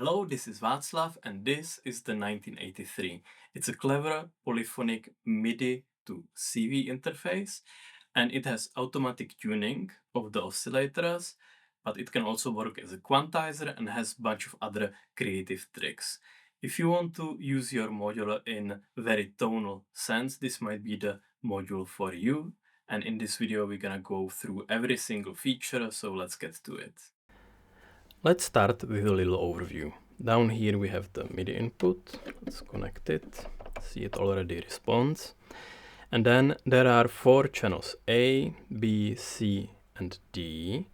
Hello, this is Václav and this is the 1983. It's a clever polyphonic MIDI to CV interface and it has automatic tuning of the oscillators, but it can also work as a quantizer and has a bunch of other creative tricks. If you want to use your module in very tonal sense, this might be the module for you. And in this video, we're gonna go through every single feature, so let's get to it. Let's start with a little overview. Down here we have the MIDI input. Let's connect it. See, it already responds. And then there are 4 channels, A, B, C, and D.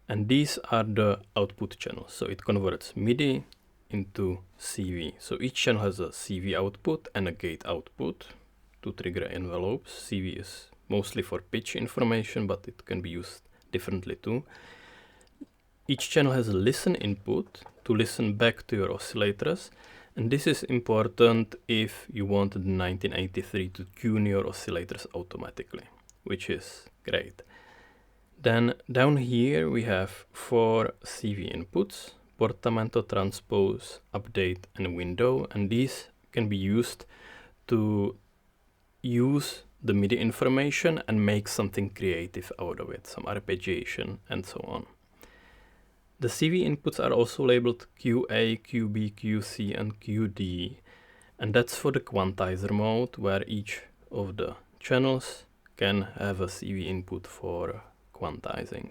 And these are the output channels. So it converts MIDI into CV. So each channel has a CV output and a gate output to trigger envelopes. CV is mostly for pitch information, but it can be used differently too. Each channel has a listen input to listen back to your oscillators, and this is important if you want the 1983 to tune your oscillators automatically, which is great. Then down here we have 4 CV inputs: Portamento, Transpose, Update, and Window, and these can be used to use the MIDI information and make something creative out of it, some arpeggiation and so on. The CV inputs are also labeled QA, QB, QC, and QD, and that's for the quantizer mode, where each of the channels can have a CV input for quantizing.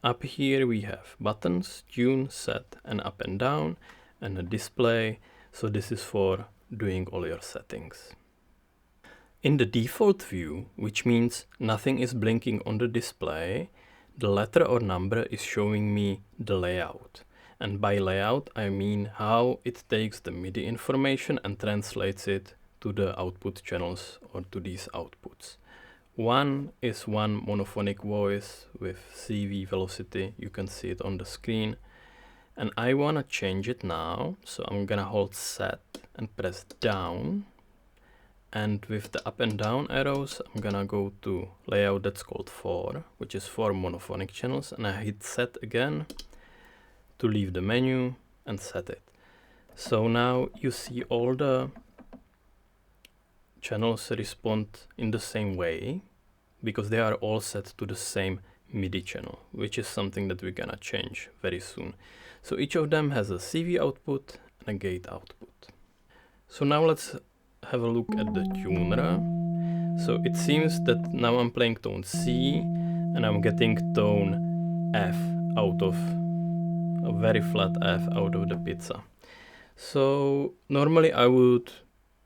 Up here we have buttons, tune, set, and up and down, and a display, so this is for doing all your settings. In the default view, which means nothing is blinking on the display, the letter or number is showing me the layout. And by layout, I mean how it takes the MIDI information and translates it to the output channels or to these outputs. 1 is one monophonic voice with CV velocity. You can see it on the screen. And I want to change it now. So I'm gonna hold set and press down. And with the up and down arrows, I'm gonna go to layout that's called 4, which is 4 monophonic channels, and I hit set again to leave the menu and set it. So now you see all the channels respond in the same way because they are all set to the same MIDI channel, which is something that we're gonna change very soon. So each of them has a CV output and a gate output. So now let's have a look at the tuner. So it seems that now I'm playing tone C and I'm getting tone F out of a very flat F out of the pizza. So normally I would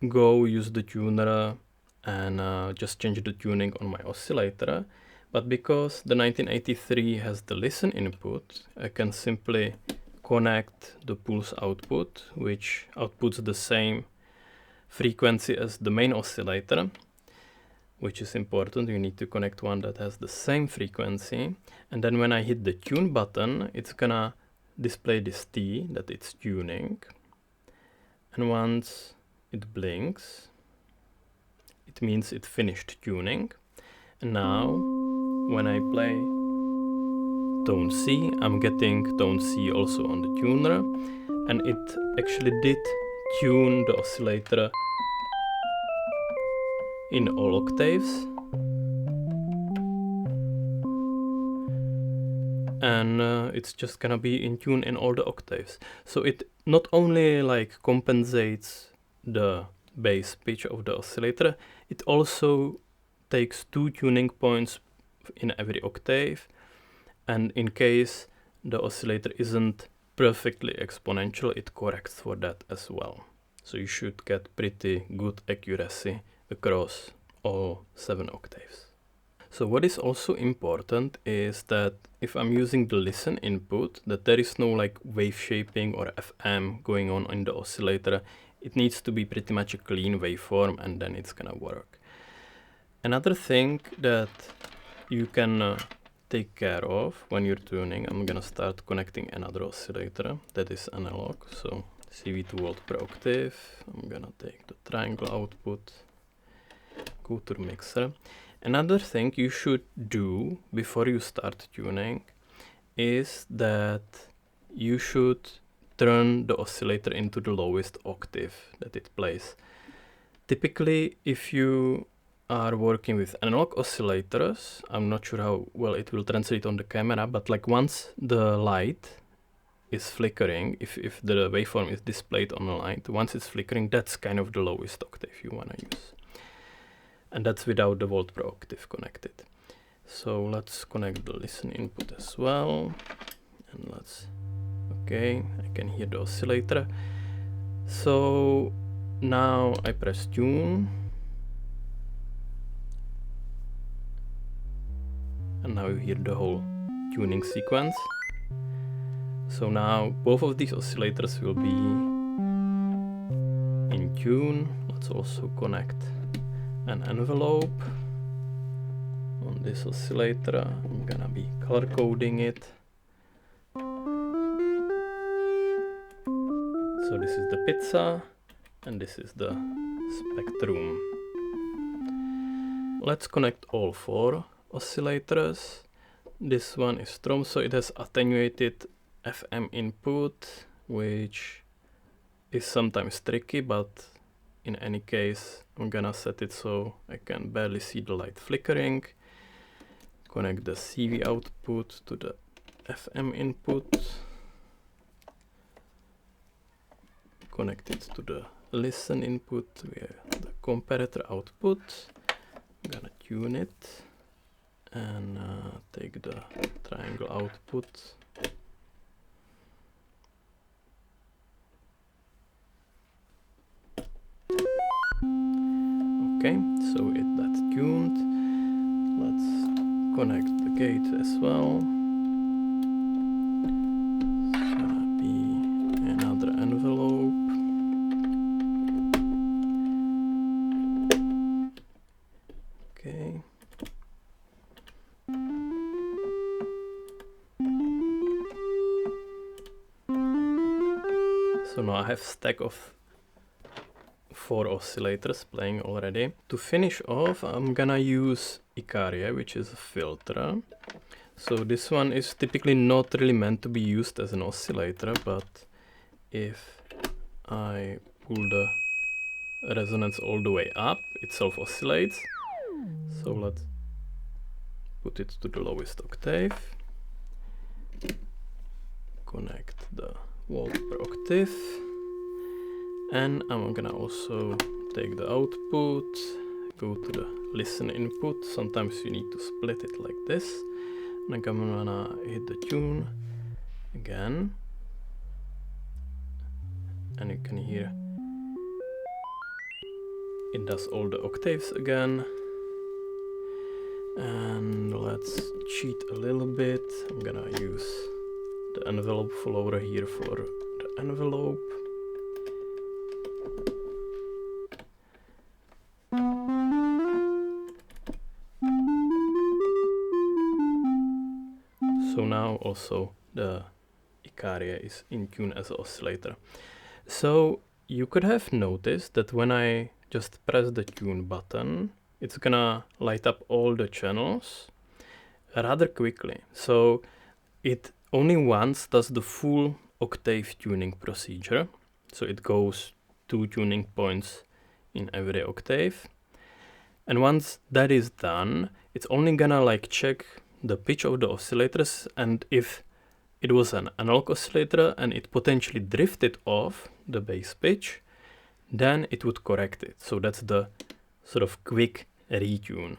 go use the tuner and just change the tuning on my oscillator, but because the 1983 has the listen input, I can simply connect the pulse output, which outputs the same frequency as the main oscillator, which is important. You need to connect one that has the same frequency, and then when I hit the tune button, it's gonna display this T that it's tuning, and once it blinks, it means it finished tuning. And now when I play tone C, I'm getting tone C also on the tuner, and it actually did tune the oscillator in all octaves, and it's just gonna be in tune in all the octaves. So it not only like compensates the bass pitch of the oscillator, it also takes 2 tuning points in every octave, and in case the oscillator isn't perfectly exponential, it corrects for that as well. So you should get pretty good accuracy across all 7 octaves. So what is also important is that if I'm using the listen input, that there is no like wave shaping or FM going on in the oscillator. It needs to be pretty much a clean waveform, and then it's gonna work. Another thing that you can take care of when you're tuning, I'm gonna start connecting another oscillator that is analog, so CV 2 volt per octave. I'm gonna take the triangle output, go to the mixer. Another thing you should do before you start tuning is that you should turn the oscillator into the lowest octave that it plays. Typically, if you are working with analog oscillators, I'm not sure how well it will translate on the camera, but like once the light is flickering, if the waveform is displayed on the light, once it's flickering, that's kind of the lowest octave you want to use. And that's without the volt per octave connected. So let's connect the listen input as well. And okay, I can hear the oscillator. So now I press tune. And now you hear the whole tuning sequence. So now both of these oscillators will be in tune. Let's also connect an envelope on this oscillator. I'm gonna be color coding it. So this is the pizza and this is the spectrum. Let's connect all 4 oscillators. This one is strom, so it has attenuated FM input, which is sometimes tricky, but in any case I'm gonna set it so I can barely see the light flickering. Connect the CV output to the FM input. Connect it to the listen input via the comparator output. I'm gonna tune it and take the triangle output. Okay, so that's tuned. Let's connect the gate as well. It's gonna be another envelope. Okay. So now I have stack of 4 oscillators playing already. To finish off, I'm gonna use Icaria, which is a filter. So this one is typically not really meant to be used as an oscillator, but if I pull the resonance all the way up, it self-oscillates. So let's put it to the lowest octave. Connect the volt per octave. And I'm gonna also take the output, go to the listen input. Sometimes you need to split it like this. And I'm gonna hit the tune again. And you can hear it does all the octaves again. And let's cheat a little bit. I'm gonna use the envelope follower here for the envelope. So now also the Icaria is in tune as an oscillator. So you could have noticed that when I just press the tune button, it's gonna light up all the channels rather quickly. So it only once does the full octave tuning procedure. So it goes 2 tuning points in every octave. And once that is done, it's only gonna like check the pitch of the oscillators, and if it was an analog oscillator and it potentially drifted off the bass pitch, then it would correct it. So that's the sort of quick retune.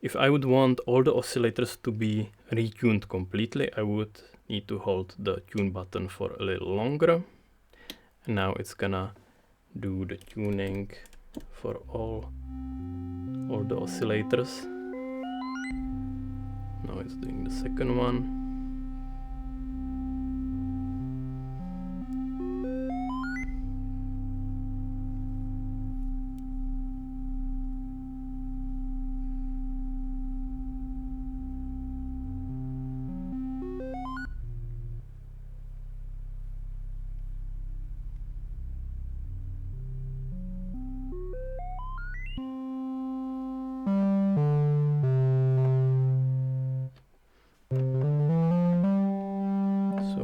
If I would want all the oscillators to be retuned completely, I would need to hold the tune button for a little longer. And now it's gonna do the tuning for all the oscillators. Now it's doing the second one.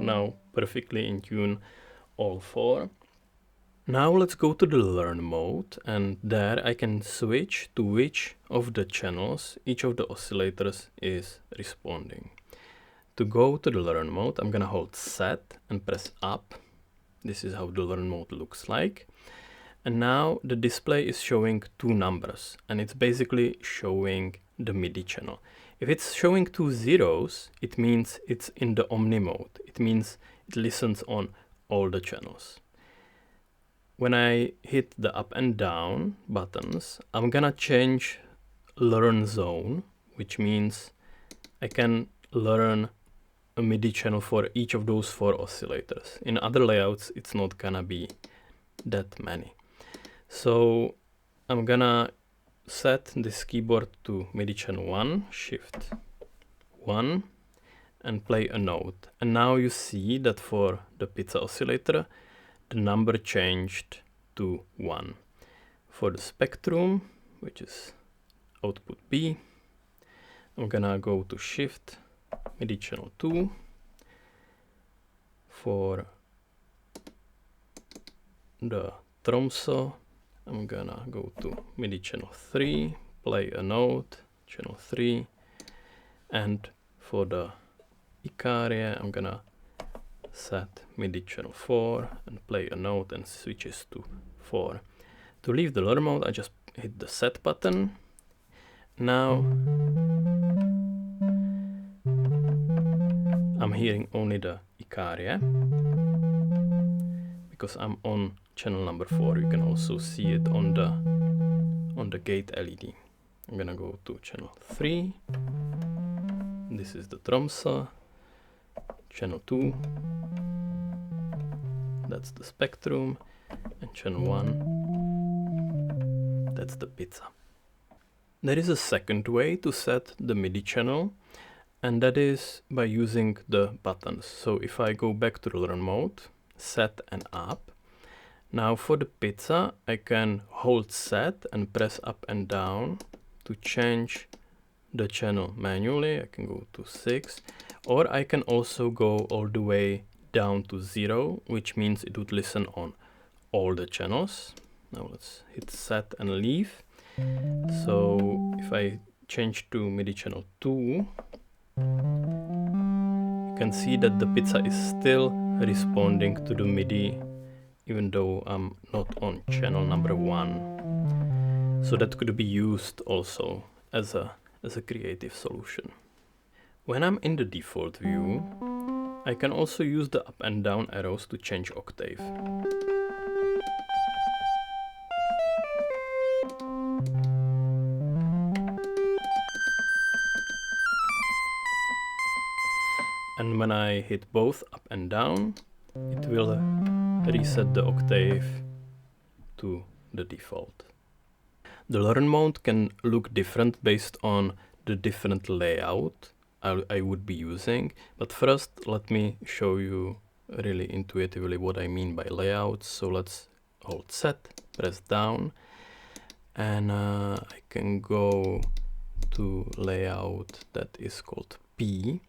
Now perfectly in tune all 4. Now let's go to the learn mode, and there I can switch to which of the channels each of the oscillators is responding. To go to the learn mode, I'm gonna hold set and press up. This is how the learn mode looks like. And now the display is showing 2 numbers, and it's basically showing the MIDI channel. If it's showing 2 zeros, it means it's in the omni mode. It means it listens on all the channels. When I hit the up and down buttons, I'm gonna change learn zone, which means I can learn a MIDI channel for each of those 4 oscillators. In other layouts, it's not gonna be that many. So I'm gonna set this keyboard to MIDI channel 1, shift 1, and play a note. And now you see that for the pizza oscillator, the number changed to 1. For the spectrum, which is output B, I'm gonna go to shift MIDI channel 2. For the TRANSPOSE, I'm gonna go to MIDI channel 3, play a note, channel 3, and for the Icaria, I'm gonna set MIDI channel 4 and play a note and switches to 4. To leave the learn mode, I just hit the set button. Now I'm hearing only the Icaria because I'm on channel number 4. You can also see it on the gate LED. I'm gonna go to channel 3. This is the TRANSPOSE. Channel 2. That's the spectrum. And channel 1. That's the pizza. There is a second way to set the MIDI channel, and that is by using the buttons. So if I go back to the learn mode, set and up. Now for the pizza, I can hold set and press up and down to change the channel manually. I can go to 6, or I can also go all the way down to 0, which means it would listen on all the channels. Now let's hit set and leave. So if I change to MIDI channel 2, you can see that the pizza is still responding to the MIDI even though I'm not on channel number 1. So that could be used also as a creative solution. When I'm in the default view, I can also use the up and down arrows to change octave. And when I hit both up and down, it will reset the octave to the default. The learn mode can look different based on the different layout I would be using, but first let me show you really intuitively what I mean by layouts. So let's hold set, press down, and I can go to layout that is called P.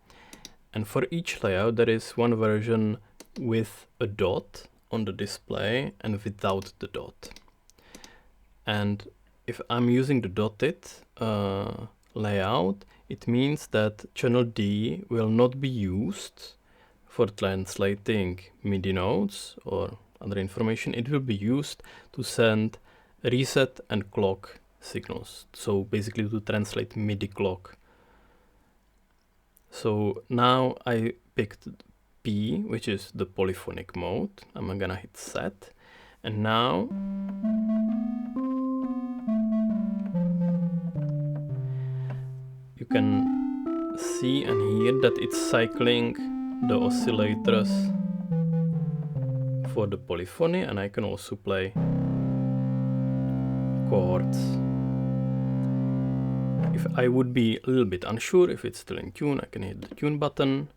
And for each layout there is one version with a dot on the display and without the dot. And if I'm using the dotted layout, it means that channel D will not be used for translating MIDI notes or other information. It will be used to send reset and clock signals. So basically to translate MIDI clock. So now I picked P, which is the polyphonic mode. I'm gonna hit set, and now you can see and hear that it's cycling the oscillators for the polyphony, and I can also play chords. If I would be a little bit unsure if it's still in tune, I can hit the tune button.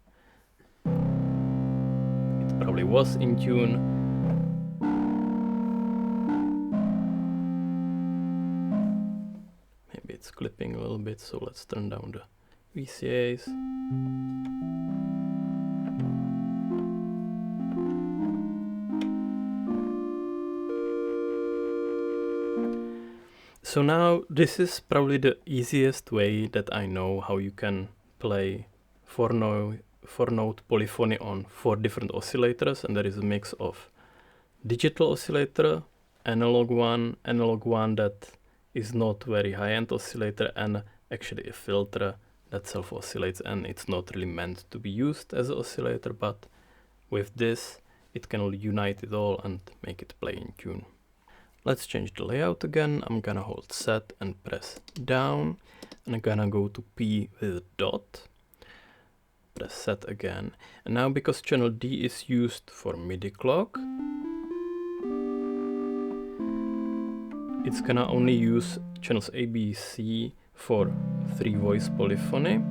It probably was in tune. Maybe it's clipping a little bit, so let's turn down the VCAs. So now this is probably the easiest way that I know how you can play four-note polyphony on 4 different oscillators, and there is a mix of digital oscillator, analog one that is not very high-end oscillator, and actually a filter that self-oscillates, and it's not really meant to be used as an oscillator, but with this it can unite it all and make it play in tune. Let's change the layout again. I'm gonna hold set and press down, and I'm gonna go to P with a dot, press set again, and now because channel D is used for MIDI clock, it's gonna only use channels A, B, C for 3 voice polyphony,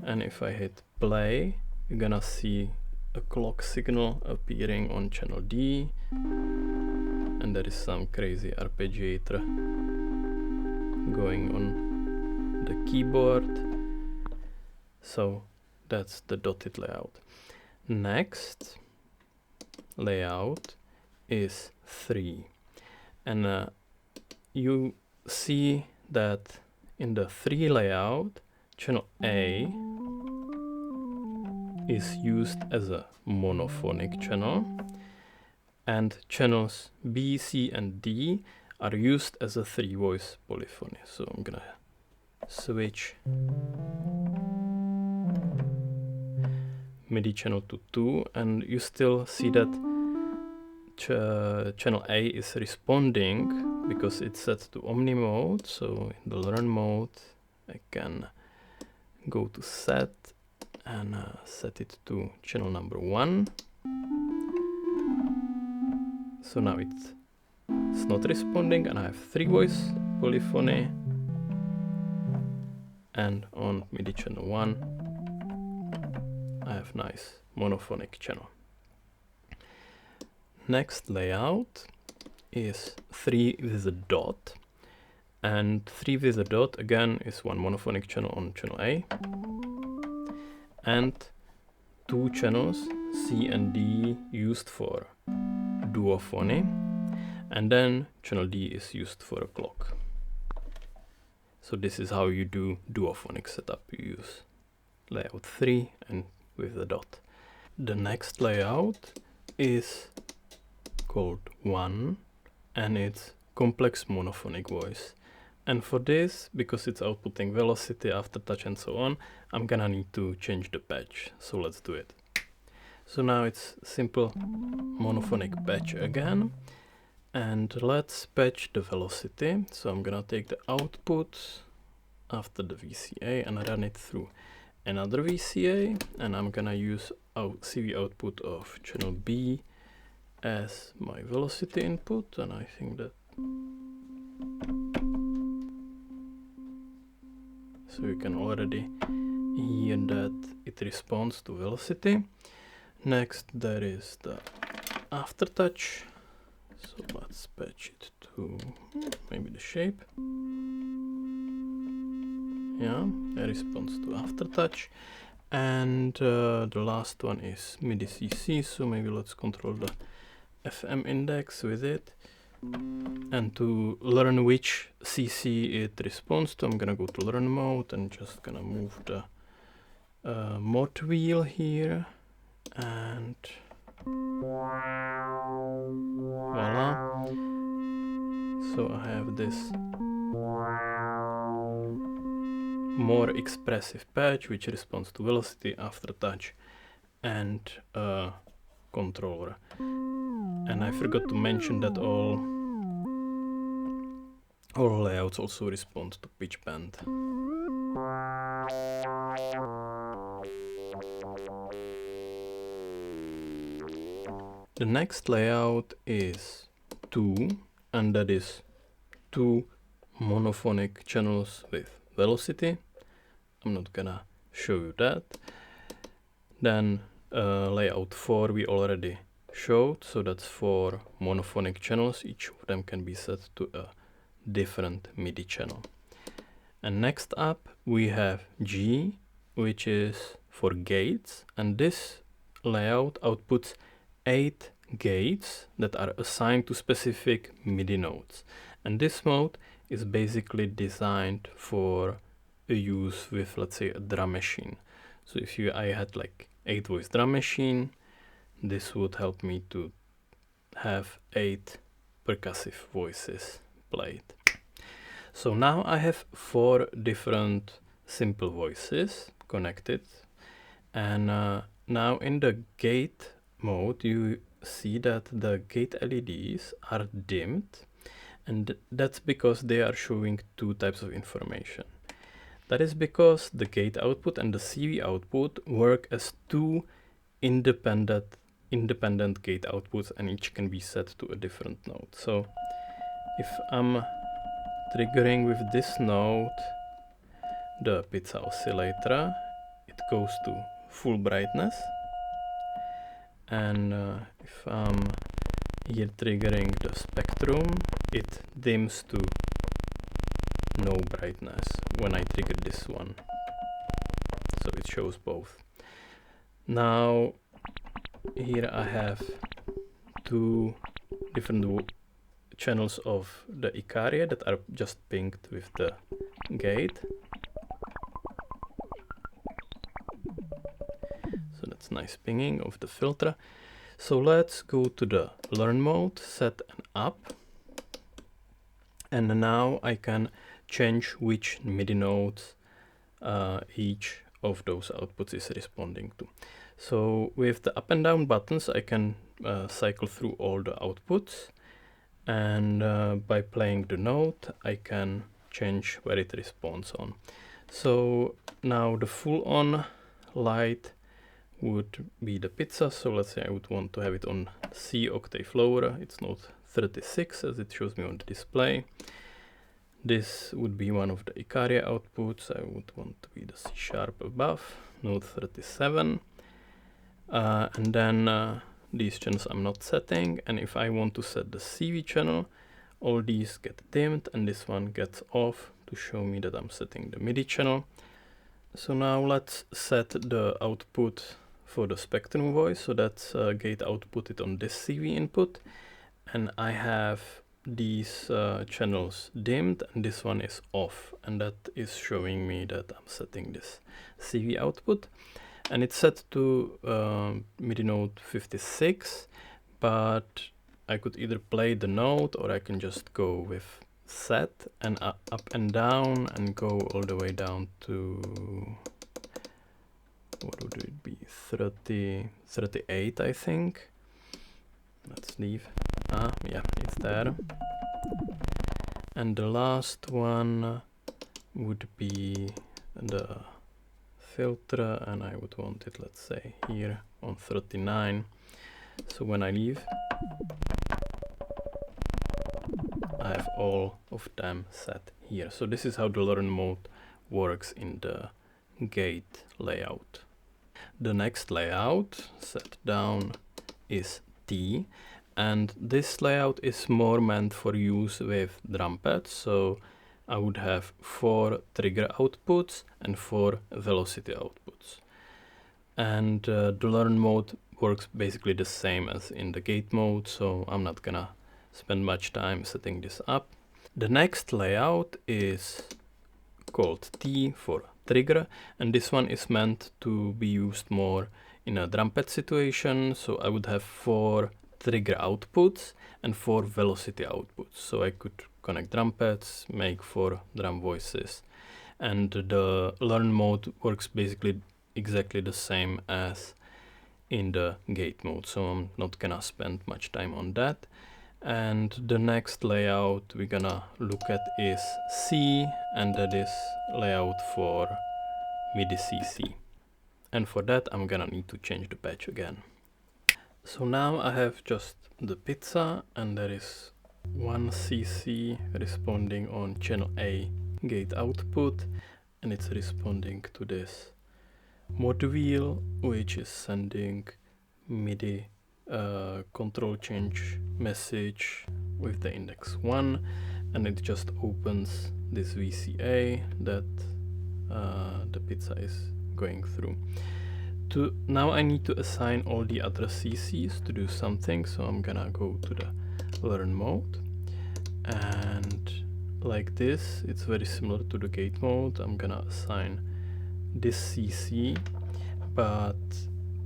and if I hit play, you're gonna see a clock signal appearing on channel D, and there is some crazy arpeggiator going on the keyboard. So that's the dotted layout. Next layout is 3, and you see that in the 3 layout, channel A is used as a monophonic channel, and channels B, C, and D are used as a 3 voice polyphony. So I'm gonna switch MIDI channel to 2, and you still see that channel A is responding because it's set to Omni mode. So in the learn mode, I can go to set and set it to channel number 1. So now it's not responding, and I have 3 voice polyphony, and on MIDI channel 1 I have nice monophonic channel. Next layout is 3 with a dot, and 3 with a dot again is 1 monophonic channel on channel A, and 2 channels C and D used for duophony, and then channel D is used for a clock. So this is how you do duophonic setup. You use layout 3 and with a dot. The next layout is called 1, and it's complex monophonic voice. And for this, because it's outputting velocity, aftertouch, and so on, I'm gonna need to change the patch. So let's do it. So now it's simple monophonic patch again, and let's patch the velocity. So I'm gonna take the output after the VCA and run it through another VCA, and I'm gonna use CV output of channel B as my velocity input, and I think that so you can already hear that it responds to velocity. Next there is the aftertouch, so let's patch it to maybe the shape. Yeah, it responds to aftertouch. And the last one is MIDI CC, so maybe let's control the FM index with it. And to learn which CC it responds to, I'm gonna go to learn mode and just gonna move the mod wheel here, and voila. So I have this more expressive patch which responds to velocity, aftertouch, and controller. And I forgot to mention that all layouts also respond to pitch bend. The next layout is 2, and that is 2 monophonic channels with velocity. I'm not gonna show you that. Then layout 4 we already showed, so that's 4 monophonic channels. Each of them can be set to a different MIDI channel. And next up we have G, which is for gates, and this layout outputs 8 gates that are assigned to specific MIDI notes. And this mode is basically designed for a use with, let's say, a drum machine. So if I had like 8 voice drum machine, this would help me to have 8 percussive voices played. So now I have 4 different simple voices connected, and now in the gate mode you see that the gate LEDs are dimmed, and that's because they are showing 2 types of information. That is because the gate output and the CV output work as 2 independent gate outputs, and each can be set to a different node. So if I'm triggering with this node the pizza oscillator, it goes to full brightness, and if I'm here triggering the spectrum, it dims to no brightness when I trigger this one. So it shows both. Now here I have 2 different channels of the Icaria that are just pinged with the gate. So that's nice pinging of the filter. So let's go to the learn mode, set an up, and now I can change which MIDI notes each of those outputs is responding to. So with the up and down buttons I can cycle through all the outputs, and by playing the note I can change where it responds on. So now the full on light would be the pizza, so let's say I would want to have it on C octave lower. It's note 36 as it shows me on the display. This would be one of the Icaria outputs. I would want to be the C sharp above, note 37. And then these channels I'm not setting, and if I want to set the CV channel, all these get dimmed and this one gets off to show me that I'm setting the MIDI channel. So now let's set the output for the spectrum voice, so that's gate outputted on this CV input, and I have these channels dimmed and this one is off, and that is showing me that I'm setting this CV output, and it's set to MIDI note 56, but I could either play the note or I can just go with set and up and down and go all the way down to, what would it be, 38 I think. Let's leave. Yeah, it's there. And the last one would be the filter, and I would want it, let's say, here on 39. So when I leave, I have all of them set here. So this is how the learn mode works in the gate layout. The next layout set down is T, and this layout is more meant for use with drum pads. So I would have 4 trigger outputs and 4 velocity outputs. And the learn mode works basically the same as in the gate mode, so I'm not gonna spend much time setting this up. The next layout is called T for trigger, and this one is meant to be used more in a drum pad situation. So I would have 4 trigger outputs and 4 velocity outputs. So I could connect drum pads, make 4 drum voices, and the learn mode works basically exactly the same as in the gate mode, so I'm not gonna spend much time on that. And the next layout we're gonna look at is C, and that is layout for MIDI CC. And for that I'm gonna need to change the patch again. So now I have just the pizza, and there is 1 CC responding on channel A gate output, and it's responding to this mod wheel, which is sending MIDI control change message with the index 1, and it just opens this VCA that the pizza is going through. Now I need to assign all the other CCs to do something, so I'm gonna go to the learn mode, and like this. It's very similar to the gate mode. I'm gonna assign this CC, but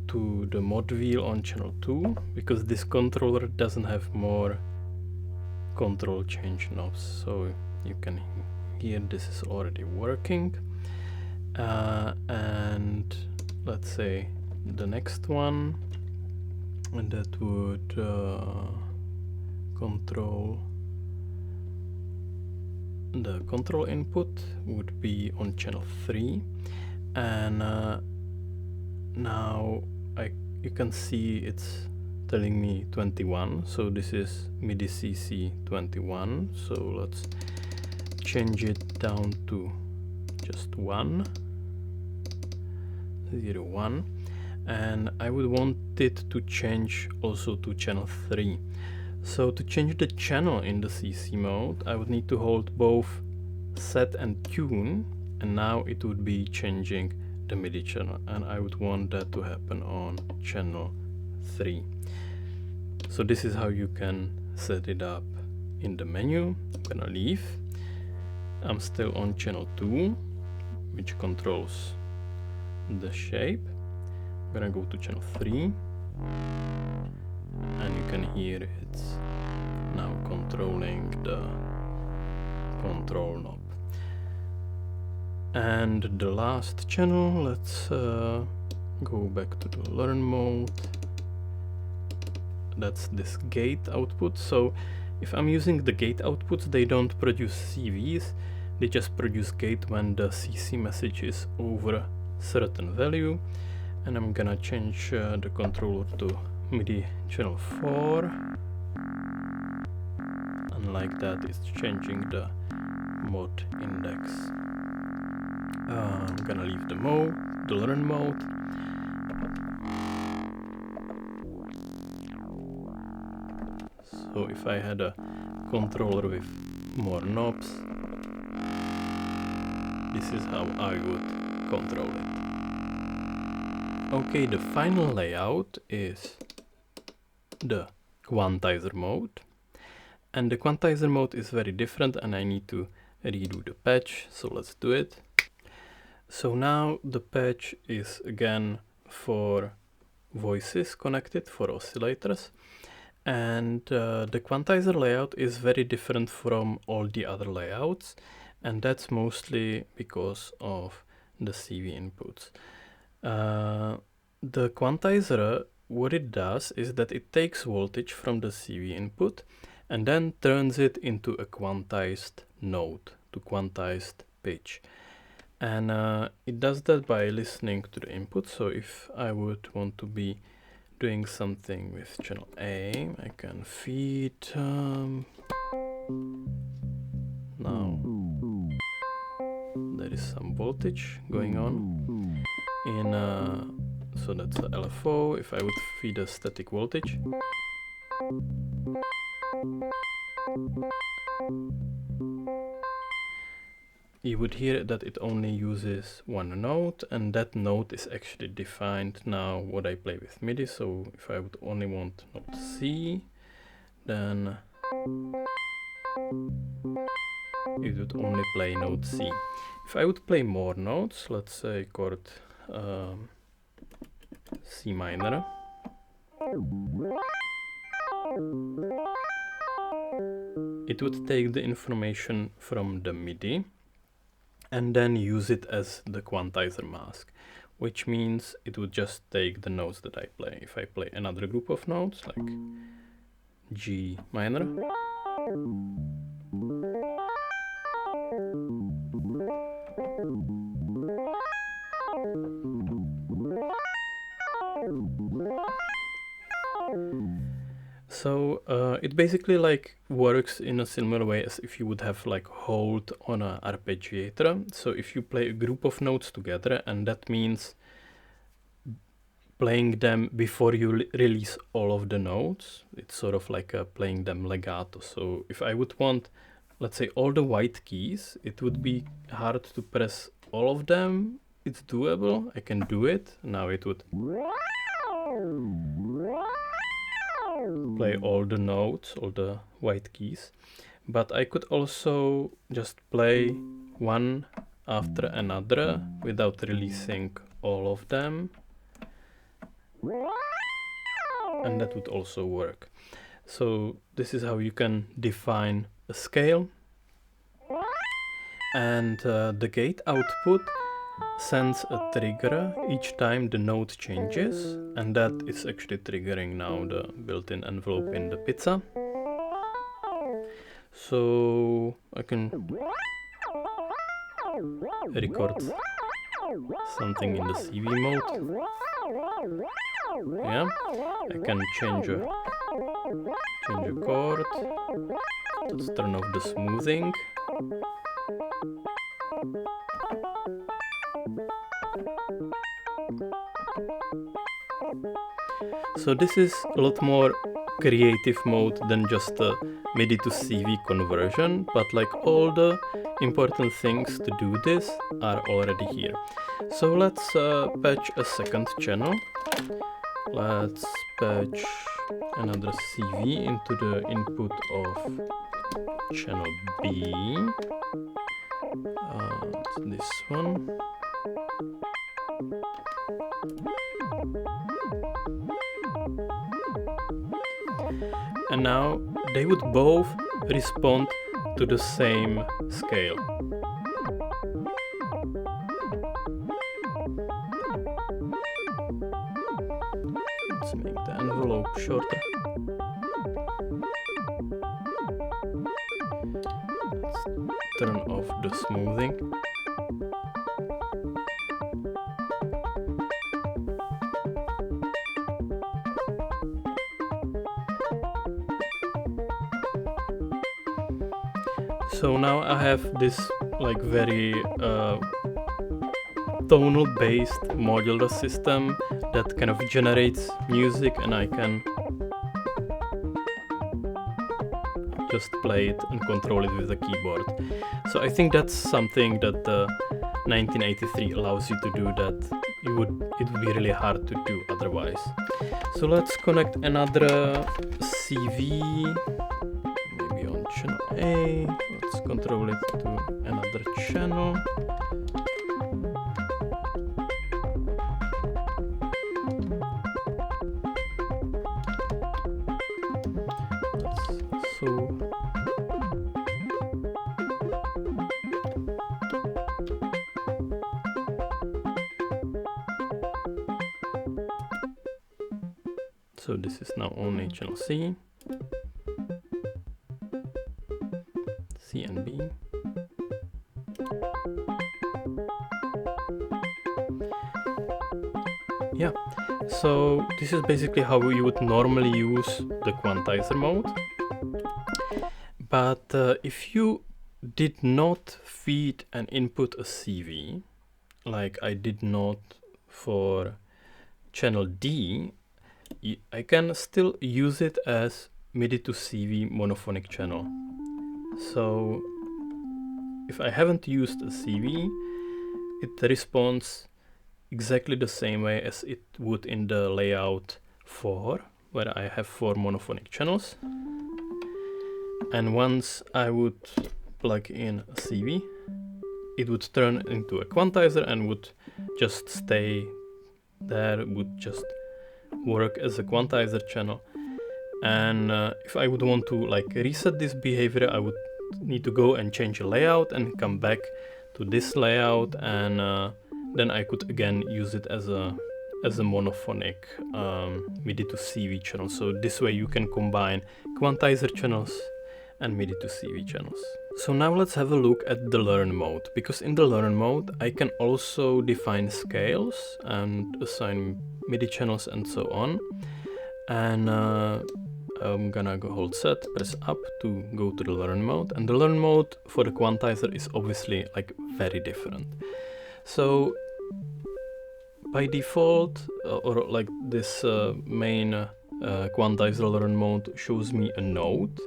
to the mod wheel on channel 2, because this controller doesn't have more control change knobs. So you can hear this is already working. And let's say the next one, and that would control the control input would be on channel 3, and now you can see it's telling me 21, so this is MIDI CC 21. So let's change it down to just 1, 0, 1, and I would want it to change also to channel 3. So to change the channel in the CC mode, I would need to hold both set and tune, and now it would be changing the MIDI channel, and I would want that to happen on channel 3. So this is how you can set it up in the menu. I'm gonna leave. I'm still on channel 2, which controls the shape. I'm gonna go to channel 3, and you can hear it's now controlling the control knob. And the last channel, let's go back to the learn mode. That's this gate output. So if I'm using the gate outputs, they don't produce CVs, they just produce gate when the CC message is over a certain value. And I'm gonna change the controller to MIDI channel 4, and like that it's changing the mod index. I'm gonna leave the learn mode. So if I had a controller with more knobs, this is how I would control it. Okay, the final layout is the quantizer mode, and the quantizer mode is very different, and I need to redo the patch, so let's do it. So now the patch is again for voices connected, for oscillators, and the quantizer layout is very different from all the other layouts, and that's mostly because of the CV inputs. The quantizer, what it does is that it takes voltage from the CV input and then turns it into a quantized note, to quantized pitch. And it does that by listening to the input. So if I would want to be doing something with channel A, I can feed now there is some voltage going on in so that's a LFO. If I would feed a static voltage, you would hear that it only uses one note, and that note is actually defined now what I play with MIDI. So if I would only want note C, then it would only play note C. If I would play more notes, let's say chord C minor, it would take the information from the MIDI and then use it as the quantizer mask, which means it would just take the notes that I play. If I play another group of notes like G minor, so it basically like works in a similar way as if you would have like hold on a arpeggiator. So if you play a group of notes together, and that means playing them before you release all of the notes, it's sort of like playing them legato. So if I would want, let's say, all the white keys, it would be hard to press all of them. It's doable, I can do it. Now it would play all the notes, all the white keys. but I could also just play one after another without releasing all of them, and that would also work. So this is how you can define a scale, and the gate output sends a trigger each time the note changes, and that is actually triggering now the built-in envelope in the pizza. So I can record something in the CV mode. Yeah, I can change a chord. Let's turn off the smoothing. So this is a lot more creative mode than just a MIDI to CV conversion, but like all the important things to do this are already here. So let's patch a second channel. Let's patch another CV into the input of channel B. It's this one. And now they would both respond to the same scale. Let's make the envelope shorter. Let's turn off the smoothing. So now I have this like very tonal based modular system that kind of generates music, and I can just play it and control it with the keyboard. So I think that's something that the 1983 allows you to do that it would be really hard to do otherwise. So let's connect another CV, maybe on channel A. Let's control it to another channel. So this is now only channel C, C and B. Yeah, so this is basically how you would normally use the quantizer mode. But if you did not feed and input a CV, like I did not for channel D, I can still use it as MIDI to CV monophonic channel. So if I haven't used a CV, it responds exactly the same way as it would in the layout 4, where I have 4 monophonic channels. And once I would plug in a CV, it would turn into a quantizer and would just stay there, would just work as a quantizer channel. And if I would want to like reset this behavior, I would need to go and change a layout and come back to this layout, and then I could again use it as a monophonic MIDI to CV channel. So this way you can combine quantizer channels and MIDI to CV channels. So now let's have a look at the learn mode, because in the learn mode I can also define scales and assign MIDI channels and so on. And I'm gonna go hold set, press up to go to the learn mode, and the learn mode for the quantizer is obviously like very different. So by default, or like this main quantizer learn mode shows me a note,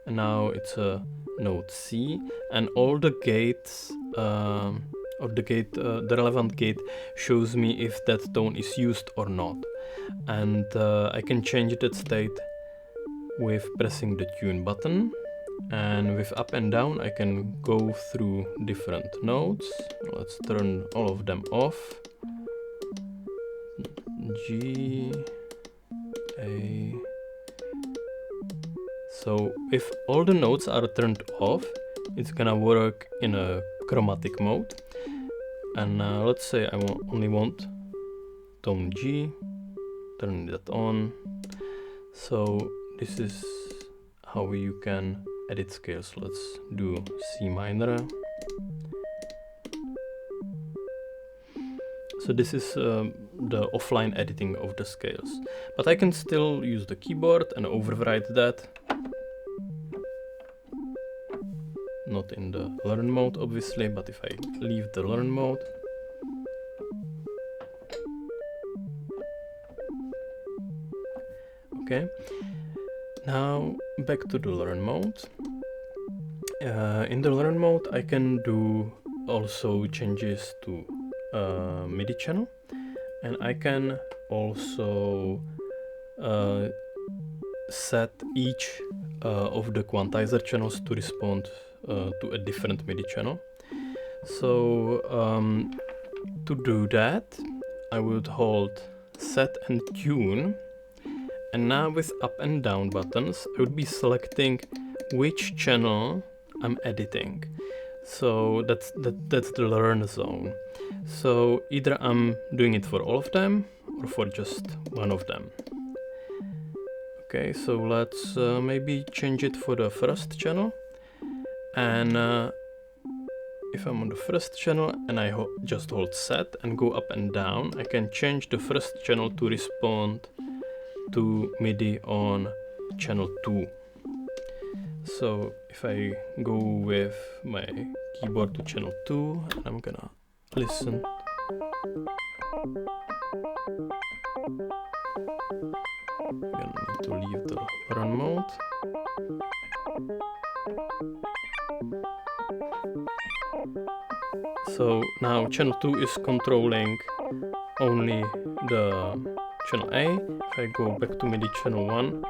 and now it's a note C, and all the gates or the relevant gate shows me if that tone is used or not, and I can change that state with pressing the tune button. And with up and down I can go through different notes. Let's turn all of them off. G, A. So if all the notes are turned off, it's gonna work in a chromatic mode. And let's say I only want tone G, turn that on. So this is how you can edit scales. Let's do C minor. So this is the offline editing of the scales. But I can still use the keyboard and override that. Not in the learn mode obviously, but if I leave the learn mode. Okay, now back to the learn mode. In the learn mode I can do also changes to MIDI channel, and I can also set each of the quantizer channels to respond to a different MIDI channel. So to do that I would hold set and tune, and now with up and down buttons I would be selecting which channel I'm editing. So that's the learn zone. So either I'm doing it for all of them or for just one of them. Okay, so let's maybe change it for the first channel. And if I'm on the first channel and I just hold set and go up and down, I can change the first channel to respond to MIDI on channel 2. So if I go with my keyboard to channel 2, and I'm gonna listen. I'm gonna need to leave the run mode. So now channel 2 is controlling only the channel A. If I go back to MIDI channel 1,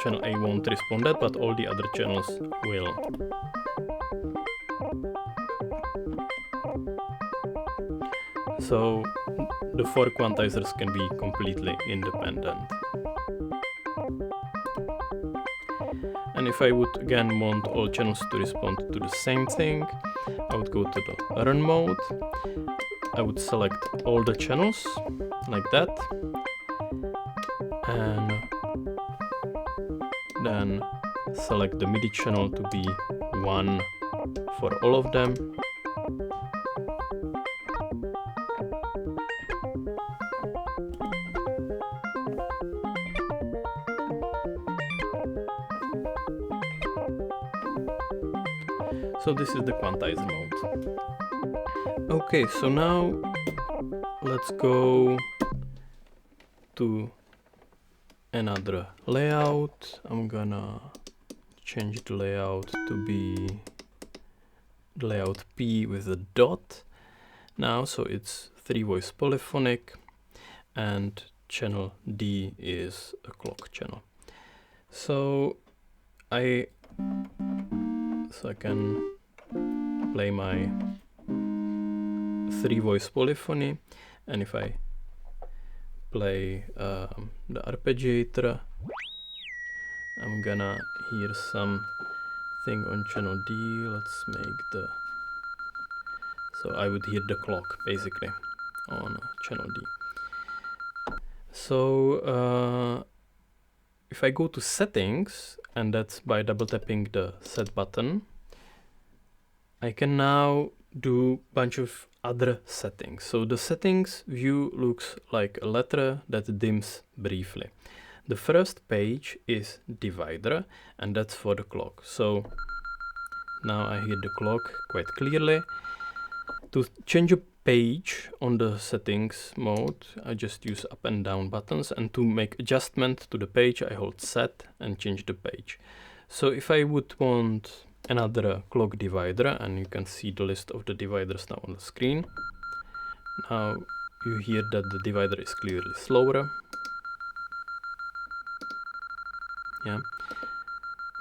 channel A won't respond that, but all the other channels will. So the 4 quantizers can be completely independent. And if I would again want all channels to respond to the same thing, I would go to the run mode. I would select all the channels like that, and then select the MIDI channel to be 1 for all of them. So this is the quantizer mode. Okay, so now let's go to another layout. I'm gonna change the layout to be the layout P with a dot now, so it's 3-voice polyphonic, and channel D is a clock channel. So I can play my 3-voice polyphony, and if I play the arpeggiator, I'm gonna hear something on channel D. Let's make the, so I would hear the clock basically on channel D. So if I go to settings, and that's by double tapping the set button, I can now do a bunch of other settings. So the settings view looks like a letter that dims briefly. The first page is divider, and that's for the clock. So now I hear the clock quite clearly. To change a page on the settings mode, I just use up and down buttons, and to make adjustment to the page I hold set and change the page. So if I would want another clock divider, and you can see the list of the dividers now on the screen, now you hear that the divider is clearly slower. Yeah,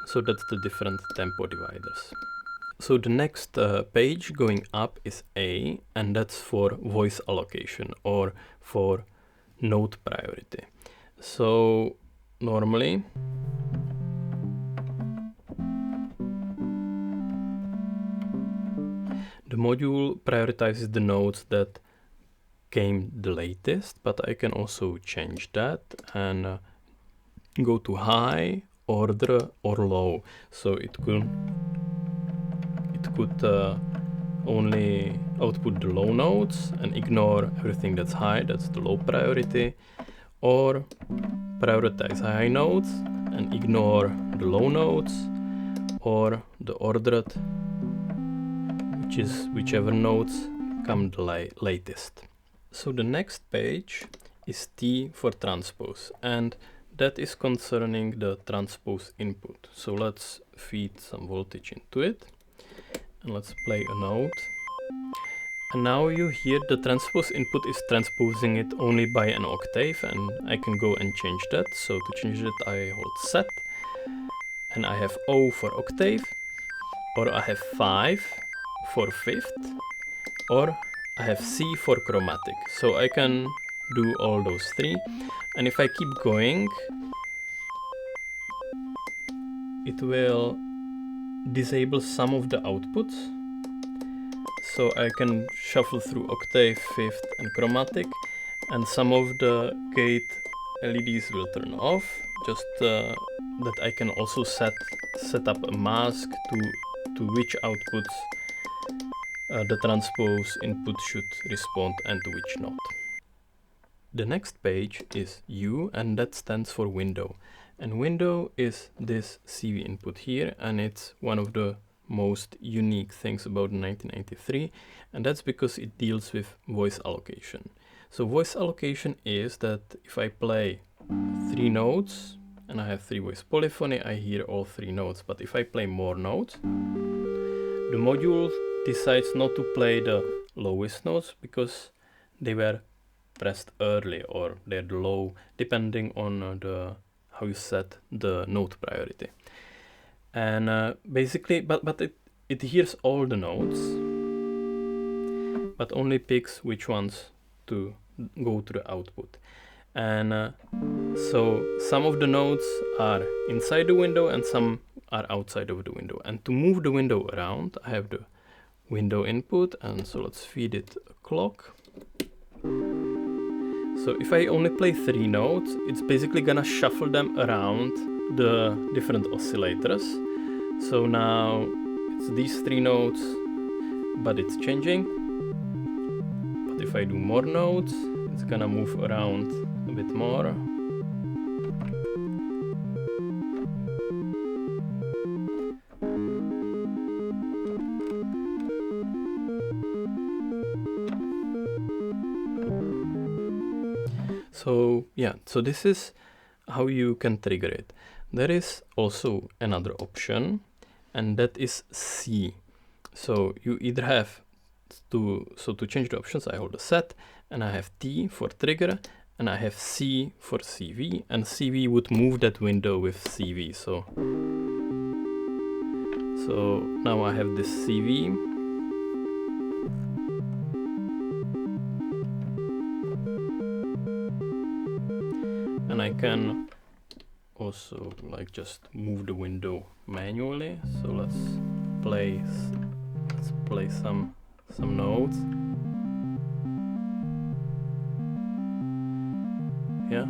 so that's the different tempo dividers. So the next page going up is A, and that's for voice allocation or for note priority. So normally the module prioritizes the notes that came the latest, but I can also change that and go to high, order, or low. So it could only output the low notes and ignore everything that's high, that's the low priority, or prioritize high notes and ignore the low notes, or the ordered, which is whichever notes come the latest. So the next page is T for transpose, and that is concerning the transpose input. So let's feed some voltage into it, and let's play a note. And now you hear the transpose input is transposing it only by an octave, and I can go and change that. So to change it, I hold set, and I have O for octave, or I have 5 for fifth, or I have C for chromatic. So I can do all those three, and if I keep going, it will disable some of the outputs. So I can shuffle through octave, fifth, and chromatic, and some of the gate LEDs will turn off, just that I can also set up a mask to which outputs the transpose input should respond and to which not. The next page is U, and that stands for window. And window is this CV input here, and it's one of the most unique things about 1983, and that's because it deals with voice allocation. So voice allocation is that if I play 3 notes and I have 3 voice polyphony, I hear all 3 notes. But if I play more notes, the module decides not to play the lowest notes because they were pressed early, or they're low, depending on how you set the note priority. And basically, but it hears all the notes, but only picks which ones to go to the output. And so some of the notes are inside the window and some are outside of the window. And to move the window around, I have the window input, and so let's feed it a clock. So if I only play 3 notes, it's basically gonna shuffle them around the different oscillators. So now it's these 3 notes, but it's changing. But if I do more notes, it's gonna move around a bit more. So yeah, so this is how you can trigger it. There is also another option, and that is C. So you either have to change the options, I hold a set, and I have T for trigger, and I have C for CV, and CV would move that window with CV. So now I have this CV. And I can also just move the window manually. So let's play some notes. Yeah.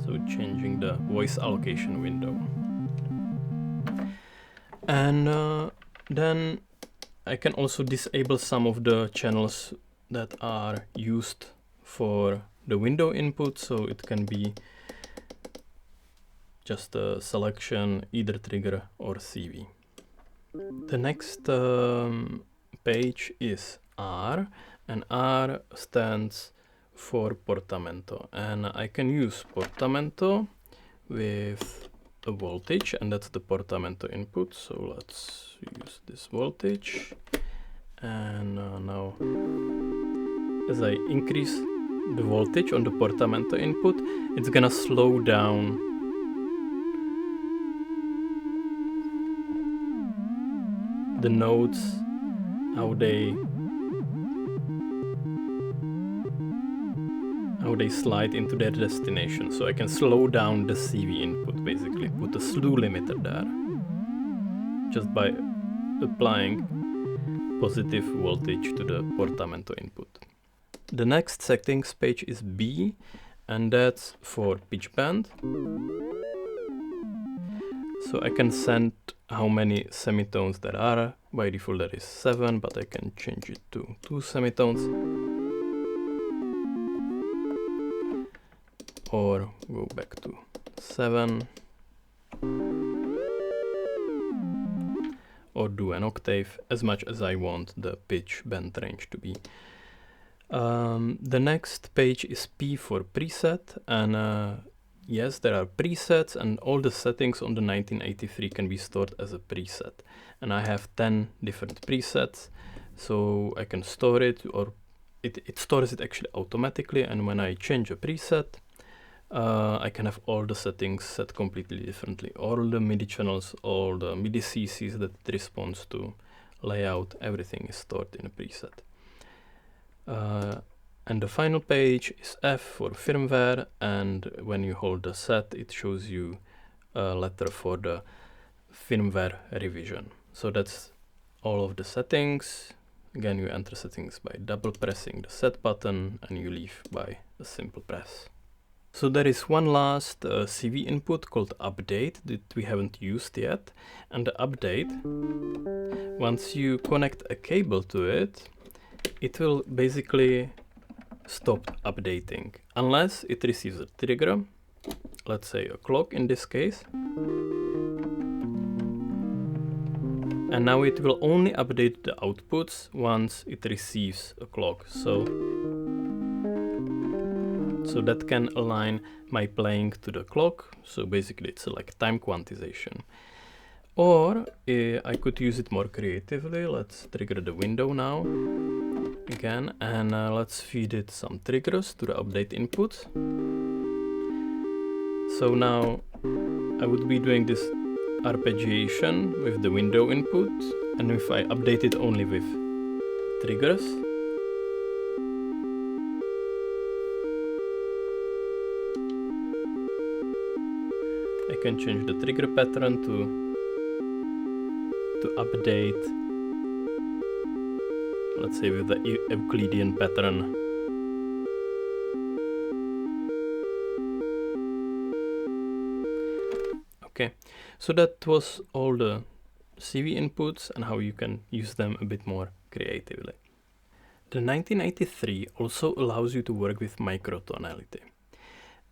So changing the voice allocation window. And then I can also disable some of the channels that are used for the window input. So it can be just a selection, either trigger or CV. The next page is R, and R stands for Portamento. And I can use Portamento with a voltage, and that's the Portamento input. So let's use this voltage. And now, as I increase the voltage on the Portamento input, it's gonna slow down the notes, how they slide into their destination. So I can slow down the CV input, basically put a slew limiter there, just by applying positive voltage to the portamento input. The next settings page is B, and that's for pitch bend. So I can set how many semitones there are. By default there is 7, but I can change it to 2 semitones. Or go back to 7. Or do an octave, as much as I want the pitch bend range to be. The next page is P for preset, and yes, there are presets, and all the settings on the 1983 can be stored as a preset. And I have 10 different presets, so I can store it, or it stores it actually automatically, and when I change a preset, I can have all the settings set completely differently. All the MIDI channels, all the MIDI CCs that it responds to, layout, everything is stored in a preset. And the final page is F for firmware, and when you hold the set, it shows you a letter for the firmware revision. So that's all of the settings. Again, you enter settings by double pressing the set button, and you leave by a simple press. So there is one last CV input called update that we haven't used yet. And the update, once you connect a cable to it, it will basically stop updating unless it receives a trigger, let's say a clock in this case. And now it will only update the outputs once it receives a clock. So that can align my playing to the clock. So basically it's like time quantization. Or I could use it more creatively. Let's trigger the window now again, and let's feed it some triggers to the update input. So now I would be doing this arpeggiation with the window input, and if I update it only with triggers, I can change the trigger pattern to update, let's say with the Euclidean pattern. Okay, so that was all the CV inputs and how you can use them a bit more creatively. The 1983 also allows you to work with microtonality.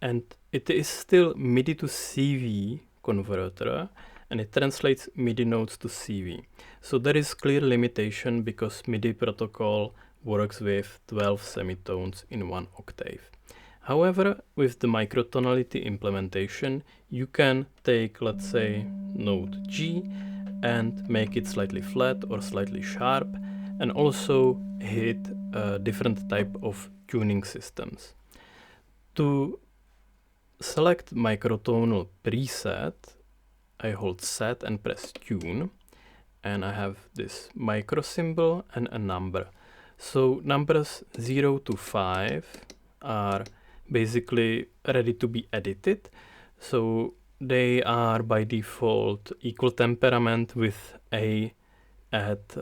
And it is still MIDI to CV converter, and it translates MIDI notes to CV. So there is clear limitation because MIDI protocol works with 12 semitones in one octave. However, with the microtonality implementation, you can take, let's say, note G and make it slightly flat or slightly sharp, and also hit different type of tuning systems. To select microtonal preset, I hold set and press tune, and I have this micro symbol and a number. So numbers 0 to 5 are basically ready to be edited. So they are by default equal temperament with A at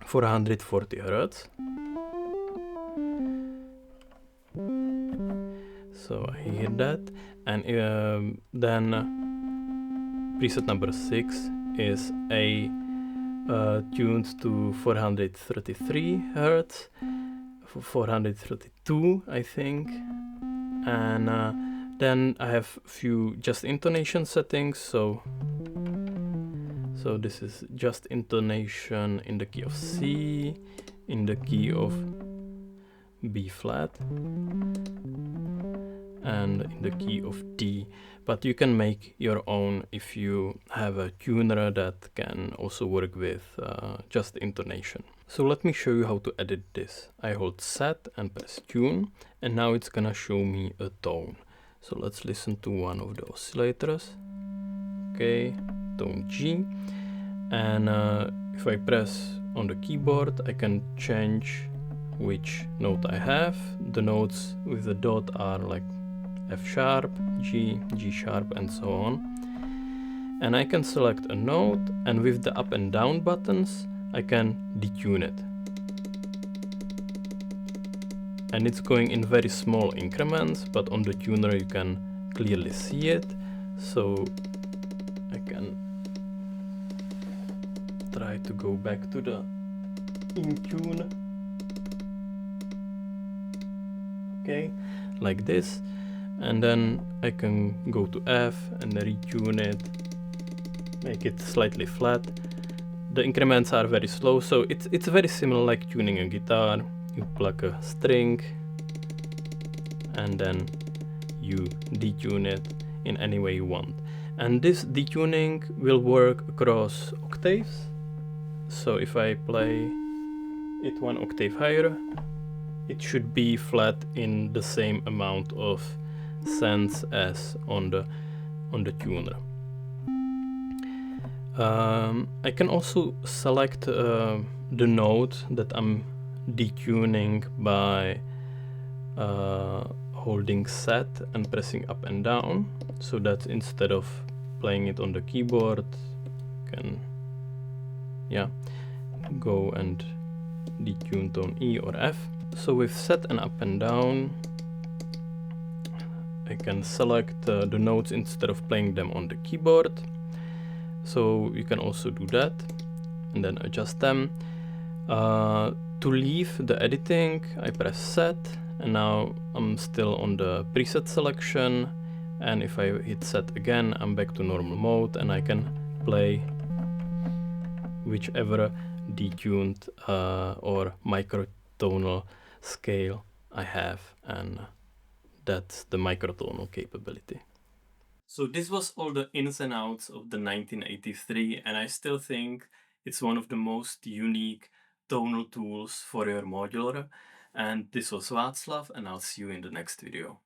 440 Hz. So I hear that, and then preset number 6 is A tuned to 433 Hz, 432 I think, and then I have few just intonation settings. So this is just intonation in the key of C, in the key of B flat, and in the key of D. But you can make your own if you have a tuner that can also work with just intonation. So let me show you how to edit this. I hold set and press tune, and now it's gonna show me a tone. So let's listen to one of the oscillators. Okay, tone G. And if I press on the keyboard, I can change which note I have. The notes with the dot are like F sharp, G, G sharp, and so on. And I can select a note, and with the up and down buttons, I can detune it. And it's going in very small increments, but on the tuner you can clearly see it. So I can try to go back to the in tune. Okay, like this. And then I can go to F and retune it, make it slightly flat. The increments are very slow, so it's very similar like tuning a guitar. You pluck a string and then you detune it in any way you want. And this detuning will work across octaves. So if I play it one octave higher, it should be flat in the same amount of cents as on the tuner. I can also select the note that I'm detuning by holding set and pressing up and down, so that instead of playing it on the keyboard, I can go and detune tone E or F. So with set and up and down, I can select the notes instead of playing them on the keyboard. So you can also do that and then adjust them. To leave the editing, I press set, and now I'm still on the preset selection. And if I hit set again, I'm back to normal mode, and I can play whichever detuned or microtonal scale I have, and that's the microtonal capability. So this was all the ins and outs of the 1983, and I still think it's one of the most unique tonal tools for your modular. And this was Václav, and I'll see you in the next video.